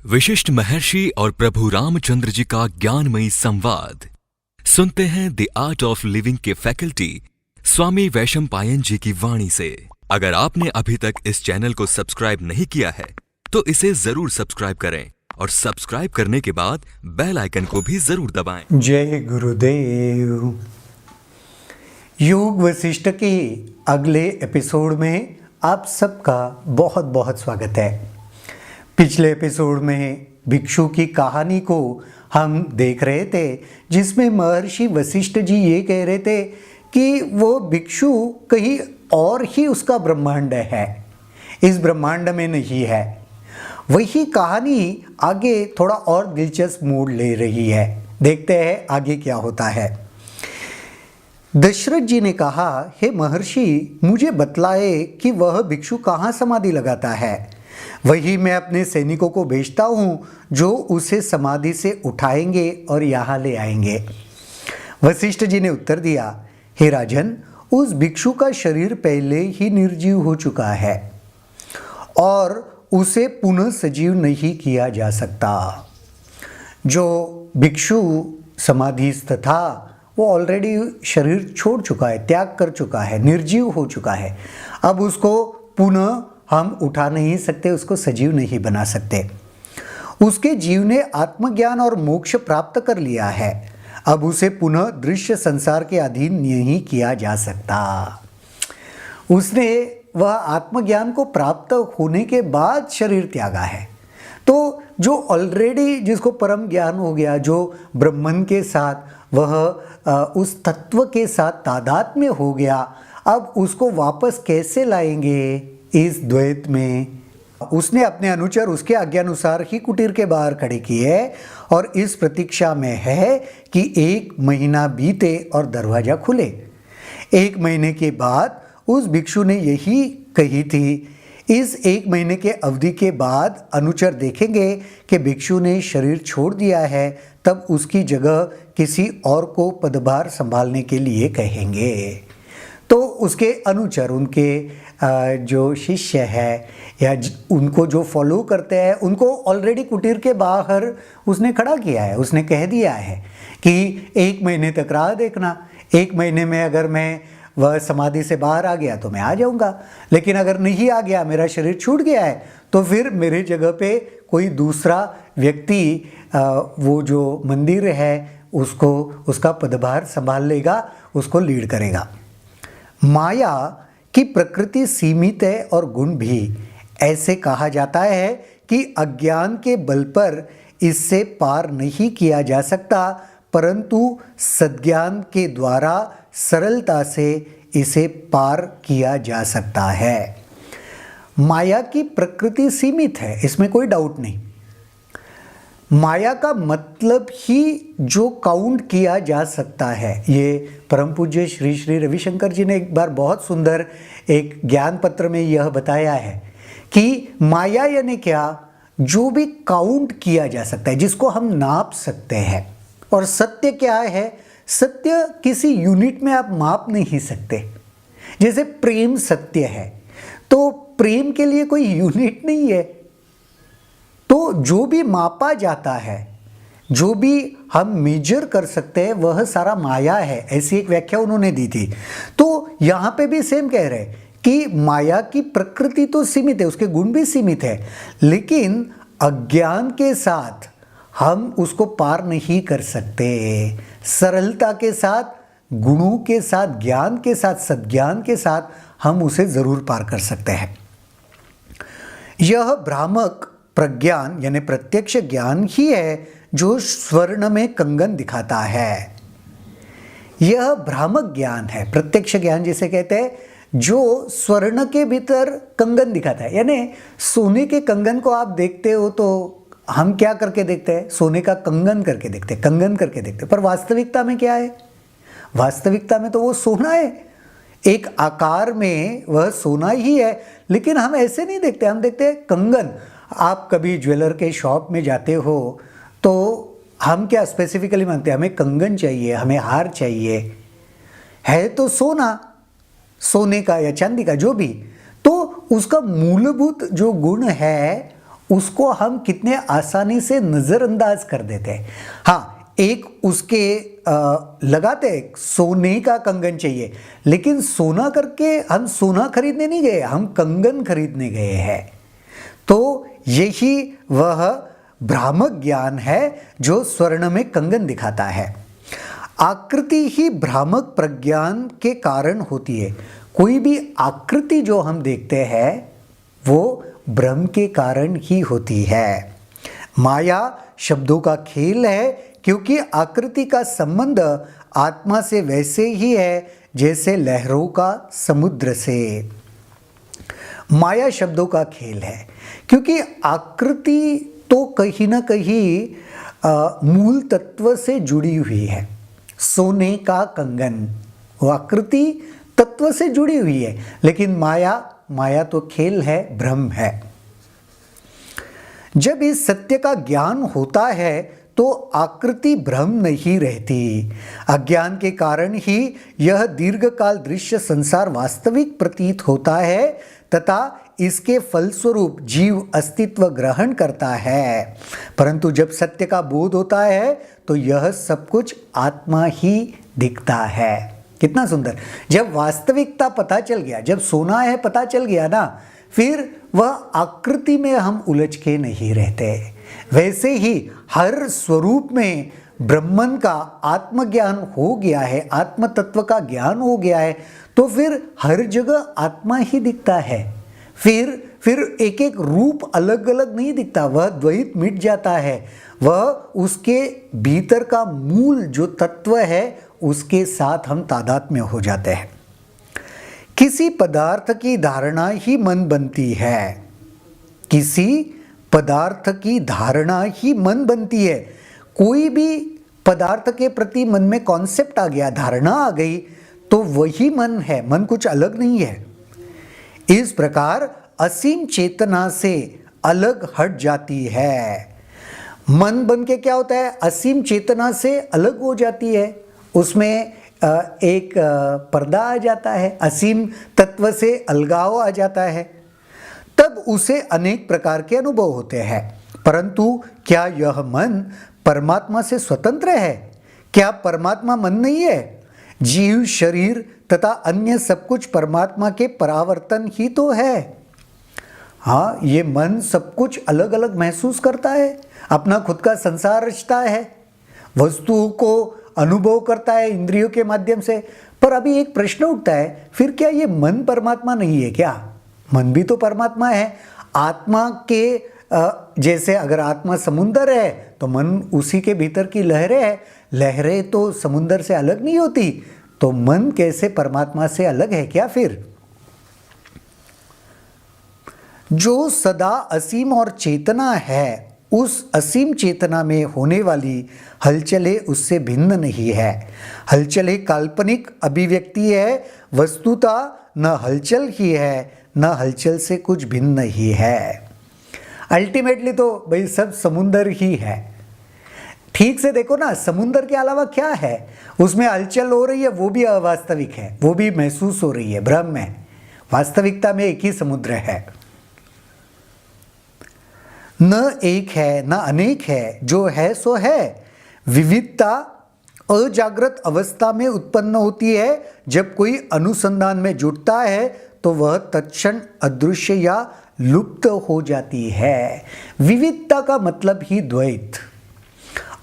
विशिष्ट महर्षि और प्रभु रामचंद्र जी का ज्ञानमयी संवाद सुनते हैं द आर्ट ऑफ लिविंग के फैकल्टी स्वामी वैशंपायन जी की वाणी से। अगर आपने अभी तक इस चैनल को सब्सक्राइब नहीं किया है तो इसे जरूर सब्सक्राइब करें और सब्सक्राइब करने के बाद बेल आइकन को भी जरूर दबाएं। जय गुरुदेव। योग वशिष्ठ के अगले एपिसोड में आप सबका बहुत बहुत स्वागत है। पिछले एपिसोड में भिक्षु की कहानी को हम देख रहे थे, जिसमें महर्षि वशिष्ठ जी ये कह रहे थे कि वो भिक्षु कहीं और ही उसका ब्रह्मांड है, इस ब्रह्मांड में नहीं है। वही कहानी आगे थोड़ा और दिलचस्प मोड़ ले रही है। देखते हैं आगे क्या होता है। दशरथ जी ने कहा, हे महर्षि, मुझे बतलाए कि वह भिक्षु कहाँ समाधि लगाता है। वही मैं अपने सैनिकों को भेजता हूँ, जो उसे समाधि से उठाएंगे और यहाँ ले आएंगे। वशिष्ठ जी ने उत्तर दिया, हे राजन, उस भिक्षु का शरीर पहले ही निर्जीव हो चुका है और उसे पुनः सजीव नहीं किया जा सकता। जो भिक्षु समाधिस्थ था वो ऑलरेडी शरीर छोड़ चुका है, त्याग कर चुका है, निर्जीव हो चुका है। अब उसको पुनः हम उठा नहीं सकते, उसको सजीव नहीं बना सकते। उसके जीव ने आत्मज्ञान और मोक्ष प्राप्त कर लिया है। अब उसे पुनः दृश्य संसार के अधीन नहीं किया जा सकता। उसने वह आत्मज्ञान को प्राप्त होने के बाद शरीर त्यागा है। तो जो ऑलरेडी जिसको परम ज्ञान हो गया, जो ब्रह्मन के साथ वह उस तत्व के साथ तादात्म्य हो गया, अब उसको वापस कैसे लाएंगे इस द्वैत में। उसने अपने अनुचर उसके आज्ञानुसार ही कुटीर के बाहर खड़े किए और इस प्रतीक्षा में है कि 1 महीना बीते और दरवाजा खुले। 1 महीने के बाद उस भिक्षु ने यही कही थी। इस 1 महीने के अवधि के बाद अनुचर देखेंगे कि भिक्षु ने शरीर छोड़ दिया है, तब उसकी जगह किसी और को पदभार संभालने के लिए कहेंगे। तो उसके अनुचर, उनके जो शिष्य है या उनको जो फॉलो करते हैं, उनको ऑलरेडी कुटीर के बाहर उसने खड़ा किया है। उसने कह दिया है कि 1 महीने तक राह देखना, 1 महीने में अगर मैं वह समाधि से बाहर आ गया तो मैं आ जाऊंगा, लेकिन अगर नहीं आ गया, मेरा शरीर छूट गया है, तो फिर मेरी जगह पे कोई दूसरा व्यक्ति वो जो मंदिर है उसको, उसका पदभार संभाल लेगा, उसको लीड करेगा। माया की प्रकृति सीमित है और गुण भी। ऐसे कहा जाता है कि अज्ञान के बल पर इससे पार नहीं किया जा सकता, परंतु सद्ज्ञान के द्वारा सरलता से इसे पार किया जा सकता है। माया की प्रकृति सीमित है, इसमें कोई डाउट नहीं। माया का मतलब ही जो काउंट किया जा सकता है। ये परम पूज्य श्री श्री रविशंकर जी ने एक बार बहुत सुंदर एक ज्ञान पत्र में यह बताया है कि माया यानी क्या, जो भी काउंट किया जा सकता है, जिसको हम नाप सकते हैं। और सत्य क्या है, सत्य किसी यूनिट में आप माप नहीं सकते। जैसे प्रेम सत्य है, तो प्रेम के लिए कोई यूनिट नहीं है। तो जो भी मापा जाता है, जो भी हम मेजर कर सकते हैं, वह सारा माया है। ऐसी एक व्याख्या उन्होंने दी थी। तो यहाँ पे भी सेम कह रहे हैं कि माया की प्रकृति तो सीमित है, उसके गुण भी सीमित है, लेकिन अज्ञान के साथ हम उसको पार नहीं कर सकते। सरलता के साथ, गुणों के साथ, ज्ञान के साथ, सद्ज्ञान के साथ हम उसे जरूर पार कर सकते हैं। यह भ्रामक प्रज्ञान यानी प्रत्यक्ष ज्ञान ही है जो स्वर्ण में कंगन दिखाता है। यह भ्रामक ज्ञान है, प्रत्यक्ष ज्ञान जिसे कहते हैं, जो स्वर्ण के भीतर कंगन दिखाता है। यानी सोने के कंगन को आप देखते हो तो हम क्या करके देखते हैं, सोने का कंगन करके देखते हैं, कंगन करके देखते हैं। पर वास्तविकता में क्या है, वास्तविकता में तो वो सोना है, एक आकार में वह सोना ही है, लेकिन हम ऐसे नहीं देखते, हम देखते हैं कंगन। आप कभी ज्वेलर के शॉप में जाते हो तो हम क्या स्पेसिफिकली मानते हैं, हमें कंगन चाहिए, हमें हार चाहिए, है तो सोना, सोने का या चांदी का जो भी, तो उसका मूलभूत जो गुण है उसको हम कितने आसानी से नज़रअंदाज कर देते हैं। हाँ, एक उसके लगाते हैं सोने का कंगन चाहिए, लेकिन सोना करके हम सोना खरीदने नहीं गए, हम कंगन खरीदने गए हैं। तो यही वह भ्रामक ज्ञान है जो स्वर्ण में कंगन दिखाता है। आकृति ही भ्रामक प्रज्ञान के कारण होती है। कोई भी आकृति जो हम देखते हैं वो भ्रम के कारण ही होती है। माया शब्दों का खेल है, क्योंकि आकृति का संबंध आत्मा से वैसे ही है जैसे लहरों का समुद्र से। माया शब्दों का खेल है, क्योंकि आकृति तो कहीं ना कहीं मूल तत्व से जुड़ी हुई है। सोने का कंगन, वो आकृति तत्व से जुड़ी हुई है, लेकिन माया तो खेल है, भ्रम है। जब इस सत्य का ज्ञान होता है तो आकृति भ्रम नहीं रहती। अज्ञान के कारण ही यह दीर्घकाल दृश्य संसार वास्तविक प्रतीत होता है तथा इसके फलस्वरूप जीव अस्तित्व ग्रहण करता है। परंतु जब सत्य का बोध होता है तो यह सब कुछ आत्मा ही दिखता है। कितना सुंदर! जब वास्तविकता पता चल गया, जब सोना है पता चल गया ना, फिर वह आकृति में हम उलझ के नहीं रहते। वैसे ही हर स्वरूप में ब्रह्मन का आत्मज्ञान हो गया है, आत्म तत्व का ज्ञान हो गया है, तो फिर हर जगह आत्मा ही दिखता है। फिर एक एक रूप अलग अलग नहीं दिखता, वह द्वैत मिट जाता है। वह उसके भीतर का मूल जो तत्व है उसके साथ हम तादात्म्य हो जाते हैं। किसी पदार्थ की धारणा ही मन बनती है। किसी पदार्थ की धारणा ही मन बनती है। कोई भी पदार्थ के प्रति मन में कॉन्सेप्ट आ गया, धारणा आ गई, तो वही मन है, मन कुछ अलग नहीं है। इस प्रकार असीम चेतना से अलग हट जाती है। मन बन के क्या होता है? असीम चेतना से अलग हो जाती है। उसमें एक पर्दा आ जाता है, असीम तत्व से अलगाव आ जाता है। तब उसे अनेक प्रकार के अनुभव होते हैं। परंतु क्या यह मन परमात्मा से स्वतंत्र है? क्या परमात्मा मन नहीं है? जीव, शरीर तथा अन्य सब कुछ परमात्मा के परावर्तन ही तो है। हाँ, ये मन सब कुछ अलग अलग महसूस करता है, अपना खुद का संसार रचता है, वस्तुओं को अनुभव करता है इंद्रियों के माध्यम से। पर अभी एक प्रश्न उठता है, फिर क्या ये मन परमात्मा नहीं है क्या? मन भी तो परमात्मा है। आत्मा के जैसे अगर आत्मा समुंदर है तो मन उसी के भीतर की लहरें है। लहरें तो समुंदर से अलग नहीं होती, तो मन कैसे परमात्मा से अलग है क्या? फिर जो सदा असीम और चेतना है, उस असीम चेतना में होने वाली हलचलें उससे भिन्न नहीं है। हलचलें काल्पनिक अभिव्यक्ति है, वस्तुतः न हलचल ही है, न हलचल से कुछ भिन्न ही है। अल्टीमेटली तो भाई सब समुंदर ही है। ठीक से देखो ना, समुंदर के अलावा क्या है? उसमें हलचल हो रही है, वो भी अवास्तविक है, वो भी महसूस हो रही है, भ्रम है। वास्तविकता में एक ही समुद्र है। न एक है न अनेक है, जो है सो है। विविधता अजागृत अवस्था में उत्पन्न होती है। जब कोई अनुसंधान में जुटता है तो वह तत्क्षण अदृश्य या लुप्त हो जाती है। विविधता का मतलब ही द्वैत,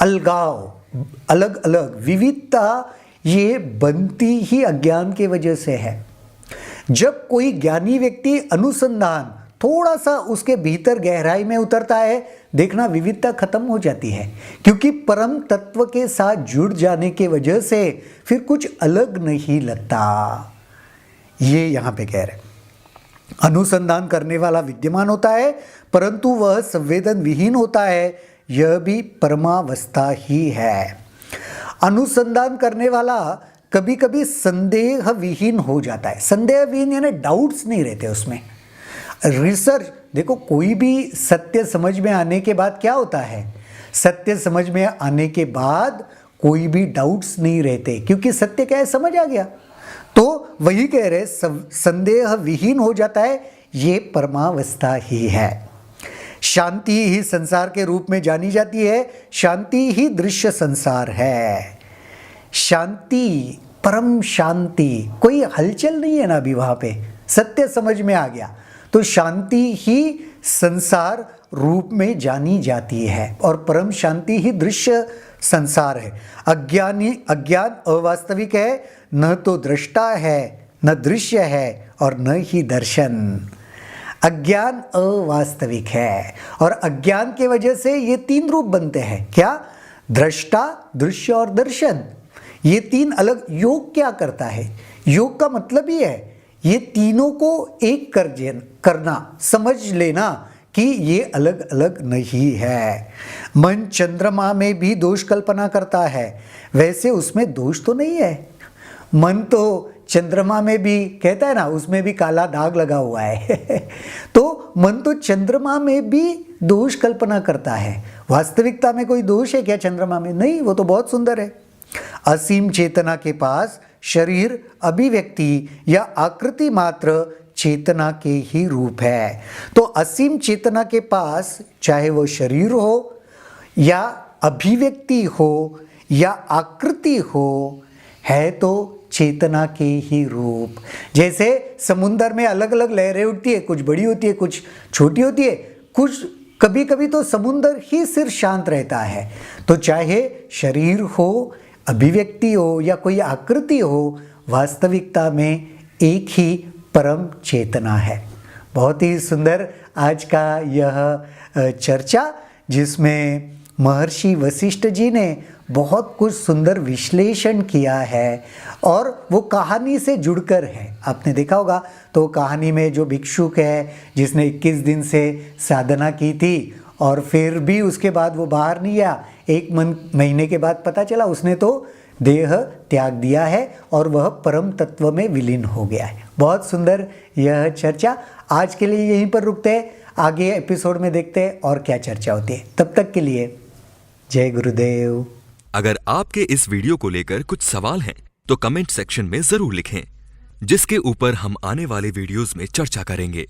अलगाव, अलग अलग। विविधता ये बनती ही अज्ञान के वजह से है। जब कोई ज्ञानी व्यक्ति अनुसंधान थोड़ा सा उसके भीतर गहराई में उतरता है, देखना विविधता खत्म हो जाती है, क्योंकि परम तत्व के साथ जुड़ जाने के वजह से फिर कुछ अलग नहीं लगता। ये यहाँ पे कह रहे हैं। अनुसंधान करने वाला विद्यमान होता है, परंतु वह संवेदन विहीन होता है। यह भी परमावस्था ही है। अनुसंधान करने वाला कभी कभी संदेह विहीन हो जाता है। संदेह विहीन यानी डाउट्स नहीं रहते उसमें। रिसर्च देखो, कोई भी सत्य समझ में आने के बाद क्या होता है? सत्य समझ में आने के बाद कोई भी डाउट्स नहीं रहते, क्योंकि सत्य क्या है समझ आ गया। तो वही कह रहे, संदेह विहीन हो जाता है। ये परमावस्था ही है। शांति ही संसार के रूप में जानी जाती है, शांति ही दृश्य संसार है। शांति, परम शांति, कोई हलचल नहीं है ना अभी वहाँ पे, सत्य समझ में आ गया। तो शांति ही संसार रूप में जानी जाती है और परम शांति ही दृश्य संसार है। अज्ञान अवास्तविक है, न तो दृष्टा है, न दृश्य है और न ही दर्शन। अज्ञान अवास्तविक है और अज्ञान के वजह से ये तीन रूप बनते हैं। क्या? दृष्टा, दृश्य और दर्शन। ये तीन अलग। योग क्या करता है? योग का मतलब ही है ये तीनों को एक करना, समझ लेना कि ये अलग अलग नहीं है। मन चंद्रमा में भी दोष कल्पना करता है, वैसे उसमें दोष तो नहीं है। मन तो चंद्रमा में भी कहता है ना, उसमें भी काला दाग लगा हुआ है तो मन तो चंद्रमा में भी दोष कल्पना करता है। वास्तविकता में कोई दोष है क्या चंद्रमा में? नहीं, वो तो बहुत सुंदर है। असीम चेतना के पास शरीर, अभिव्यक्ति या आकृति मात्र चेतना के ही रूप है। तो असीम चेतना के पास चाहे वो शरीर हो या अभिव्यक्ति हो या आकृति हो, है तो चेतना के ही रूप। जैसे समुद्र में अलग अलग लहरें उठती है, कुछ बड़ी होती है, कुछ छोटी होती है, कुछ कभी कभी तो समुद्र ही सिर्फ शांत रहता है। तो चाहे शरीर हो, अभिव्यक्ति हो या कोई आकृति हो, वास्तविकता में एक ही परम चेतना है। बहुत ही सुंदर आज का यह चर्चा, जिसमें महर्षि वशिष्ठ जी ने बहुत कुछ सुंदर विश्लेषण किया है और वो कहानी से जुड़कर है। आपने देखा होगा तो कहानी में जो भिक्षुक है जिसने 21 दिन से साधना की थी और फिर भी उसके बाद वो बाहर नहीं आया, 1 महीने के बाद पता चला उसने तो देह त्याग दिया है और वह परम तत्व में विलीन हो गया है। बहुत सुंदर यह चर्चा। आज के लिए यहीं पर रुकते हैं, आगे एपिसोड में देखते हैं और क्या चर्चा होती है। तब तक के लिए जय गुरुदेव। अगर आपके इस वीडियो को लेकर कुछ सवाल हैं तो कमेंट सेक्शन में जरूर लिखें, जिसके ऊपर हम आने वाले वीडियोस में चर्चा करेंगे।